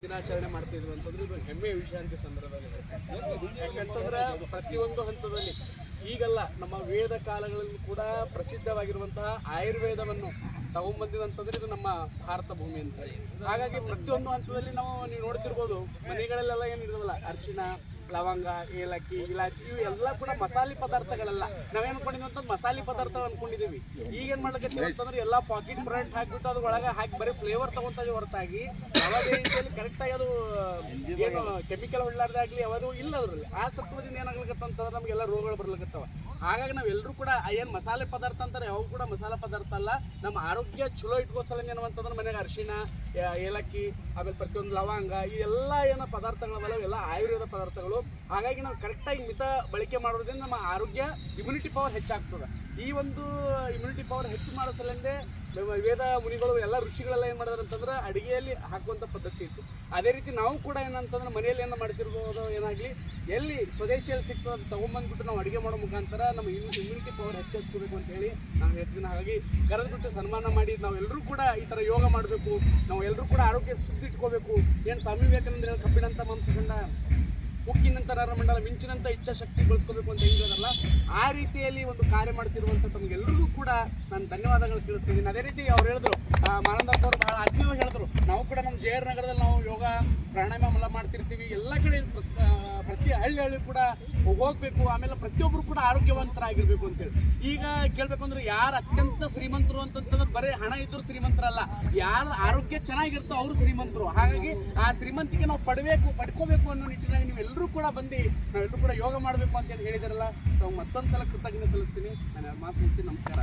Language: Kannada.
ದಿನಾಚರಣೆ ಮಾಡ್ತಿದ್ವಿ ಅಂತಂದ್ರೆ ಇದು ಹೆಮ್ಮೆಯ ವಿಷಯ ಅಂತ ಸಂದರ್ಭದಲ್ಲಿ ಯಾಕಂತಂದ್ರೆ ಪ್ರತಿಯೊಂದು ಹಂತದಲ್ಲಿ ಈಗಲ್ಲ ನಮ್ಮ ವೇದ ಕಾಲಗಳಲ್ಲಿ ಕೂಡ ಪ್ರಸಿದ್ಧವಾಗಿರುವಂತಹ ಆಯುರ್ವೇದವನ್ನು ತಗೊಂಬಂದಿದಂತಂದ್ರೆ ಇದು ನಮ್ಮ ಭಾರತ ಭೂಮಿ ಅಂತ. ಹಾಗಾಗಿ ಪ್ರತಿಯೊಂದು ಹಂತದಲ್ಲಿ ನೀವು ನೋಡ್ತಿರ್ಬೋದು ಮನೆಗಳಲ್ಲೆಲ್ಲ ಏನು ಇರೋದಿಲ್ಲ, ಅರಿಶಿಣ, ಲವಂಗ, ಏಲಕ್ಕಿ, ಇಲಾಚಿ ಇವು ಎಲ್ಲ ಕೂಡ ಮಸಾಲೆ ಪದಾರ್ಥಗಳಲ್ಲ. ನಾವೇನು ಅನ್ಕೊಂಡಿದ್ವಿ ಅಂತ ಮಸಾಲೆ ಪದಾರ್ಥಗಳು ಅನ್ಕೊಂಡಿದ್ದೀವಿ. ಈಗೇನು ಮಾಡ್ಲಿಕ್ಕೆ ಅಂತಂದ್ರೆ ಎಲ್ಲ ಪಾಕೆಟ್ ಪ್ರಾಡಕ್ಟ್ ಹಾಕಿಬಿಟ್ಟು ಅದು ಒಳಗೆ ಹಾಕಿ ಬರೀ ಫ್ಲೇವರ್ ತಗೊಂತಾಗಿ ಹೊರತಾಗಿ ಯಾವುದೇ ರೀತಿಯಲ್ಲಿ ಕರೆಕ್ಟಾಗಿ ಅದು ಏನು ಕೆಮಿಕಲ್ ಹೊಳ್ಳಾರ್ದಾಗಲಿ ಯಾವುದು ಇಲ್ಲ ಅದರಲ್ಲಿ. ಆ ಸತ್ವದಿಂದ ಏನಾಗ್ಲಿಕ್ಕಂತಂದ್ರೆ ನಮಗೆಲ್ಲ ರೋಗಗಳು ಬರ್ಲಿಕ್ಕತ್ತವ. ಹಾಗಾಗಿ ನಾವೆಲ್ಲರೂ ಕೂಡ ಏನು ಮಸಾಲೆ ಪದಾರ್ಥ ಅಂತಾರೆ ಯಾವ ಕೂಡ ಮಸಾಲೆ ಪದಾರ್ಥ ಅಲ್ಲ. ನಮ್ಮ ಆರೋಗ್ಯ ಚಲೋ ಇಟ್ಕೋ ಸಲ ಏನಂತಂದ್ರೆ ಮನೆಗೆ ಅರಿಶಿಣ, ಏಲಕ್ಕಿ, ಆಮೇಲೆ ಪ್ರತಿಯೊಂದು ಲವಂಗ ಈ ಎಲ್ಲ ಏನೋ ಪದಾರ್ಥಗಳಲ್ಲ ಎಲ್ಲ ಆಯುರ್ವೇದ ಪದಾರ್ಥಗಳು. ಹಾಗಾಗಿ ನಾವು ಕರೆಕ್ಟಾಗಿ ಮಿತ ಬಳಕೆ ಮಾಡೋದ್ರಿಂದ ನಮ್ಮ ಆರೋಗ್ಯ ಇಮ್ಯುನಿಟಿ ಪವರ್ ಹೆಚ್ಚಾಗ್ತದೆ. ಈ ಒಂದು ಇಮ್ಯುನಿಟಿ ಪವರ್ ಹೆಚ್ಚು ಮಾಡೋ ಸಲಿಂದೇ ವೇದ ಮುನಿಗಳು ಎಲ್ಲ ಋಷಿಗಳೆಲ್ಲ ಏನು ಮಾಡಿದಾರೆ ಅಂತಂದ್ರೆ ಅಡುಗೆಯಲ್ಲಿ ಹಾಕುವಂಥ ಪದ್ಧತಿ ಇತ್ತು. ಅದೇ ರೀತಿ ನಾವು ಕೂಡ ಏನಂತಂದ್ರೆ ಮನೆಯಲ್ಲಿ ಏನು ಮಾಡ್ತಿರ್ಬೋದು, ಏನಾಗಲಿ ಎಲ್ಲಿ ಸ್ವದೇಶಿಯಲ್ಲಿ ಸಿಗ್ತದೆ ಅದು ತೊಗೊಂಬಂದ್ಬಿಟ್ಟು ನಾವು ಅಡುಗೆ ಮಾಡೋ ಮುಖಾಂತರ ನಮ್ಮ ಇಮ್ಯುನಿಟಿ ಪವರ್ ಹೆಚ್ಚಿಸ್ಕೋಬೇಕು ಅಂತ ಹೇಳಿ ನಾನು ಹೇಳ್ತೀನಿ. ಹಾಗಾಗಿ ಕರೆದ್ಬಿಟ್ಟು ಸನ್ಮಾನ ಮಾಡಿ ನಾವೆಲ್ಲರೂ ಕೂಡ ಈ ಥರ ಯೋಗ ಮಾಡಬೇಕು, ನಾವು ಎಲ್ಲರೂ ಕೂಡ ಆರೋಗ್ಯ ಸುದ್ದಿ ಇಟ್ಕೋಬೇಕು. ಏನು ಸ್ವಾಮಿ ವಿವೇಕಾನಂದ ಕಬ್ಬಿಣಂತ ಮಾಂಸಖಂಡ ಉಕ್ಕಿನಂತ ನರಮಂಡಲ ಮಿಂಚಿನಂತ ಇಚ್ಛಾಶಕ್ತಿ ಬಳಸ್ಕೋಬೇಕು ಅಂತ ಹೇಳಿದ್ರಲ್ಲ, ಆ ರೀತಿಯಲ್ಲಿ ಒಂದು ಕಾರ್ಯ ಮಾಡ್ತಿರುವಂಥ ತಮಗೆಲ್ಲರಿಗೂ ಕೂಡ ನಾನು ಧನ್ಯವಾದಗಳು ತಿಳಿಸ್ತಿದ್ದೀನಿ. ಅದೇ ರೀತಿ ಅವ್ರು ಹೇಳಿದ್ರು, ಮಾನಂದಪ್ಪ ಅವರು ಭಾಳ ಆತ್ಮೀಯವಾಗಿ ಹೇಳಿದ್ರು, ನಾವು ಕೂಡ ನಮ್ಮ ಜೆ ಆರ್ ನಗರದಲ್ಲಿ ನಾವು ಯೋಗ ಪ್ರಾಣಾಯಾಮ ಎಲ್ಲ ಮಾಡ್ತಿರ್ತೀವಿ. ಎಲ್ಲ ಕಡೆ ಪ್ರತಿ ಹಳ್ಳಿ ಕೂಡ ಹೋಗಬೇಕು, ಆಮೇಲೆ ಪ್ರತಿಯೊಬ್ಬರು ಕೂಡ ಆರೋಗ್ಯವಂತರಾಗಿರ್ಬೇಕು ಅಂತೇಳಿ. ಈಗ ಕೇಳಬೇಕು ಅಂದ್ರೆ ಯಾರು ಅತ್ಯಂತ ಶ್ರೀಮಂತರು ಅಂತಂತಂದ್ರೆ ಬರೀ ಹಣ ಇದ್ದರೂ ಶ್ರೀಮಂತರಲ್ಲ, ಯಾರು ಆರೋಗ್ಯ ಚೆನ್ನಾಗಿರ್ತೋ ಅವರು ಶ್ರೀಮಂತರು. ಹಾಗಾಗಿ ಆ ಶ್ರೀಮಂತಿಗೆ ನಾವು ಪಡ್ಕೋಬೇಕು ಅನ್ನೋ ನಿಟ್ಟಿನಾಗಿ ನೀವೆಲ್ಲರೂ ಕೂಡ ಬಂದು ನಾವೆಲ್ಲರೂ ಕೂಡ ಯೋಗ ಮಾಡಬೇಕು ಅಂತ ಹೇಳಿದಾರಲ್ಲ, ತಾವು ಮತ್ತೊಂದು ಸಲ ಕೃತಜ್ಞತೆ ಸಲ್ಲಿಸ್ತೀನಿ. ನಾನು ಮಾತು ಮುಗಿಸಿ ನಮಸ್ಕಾರ.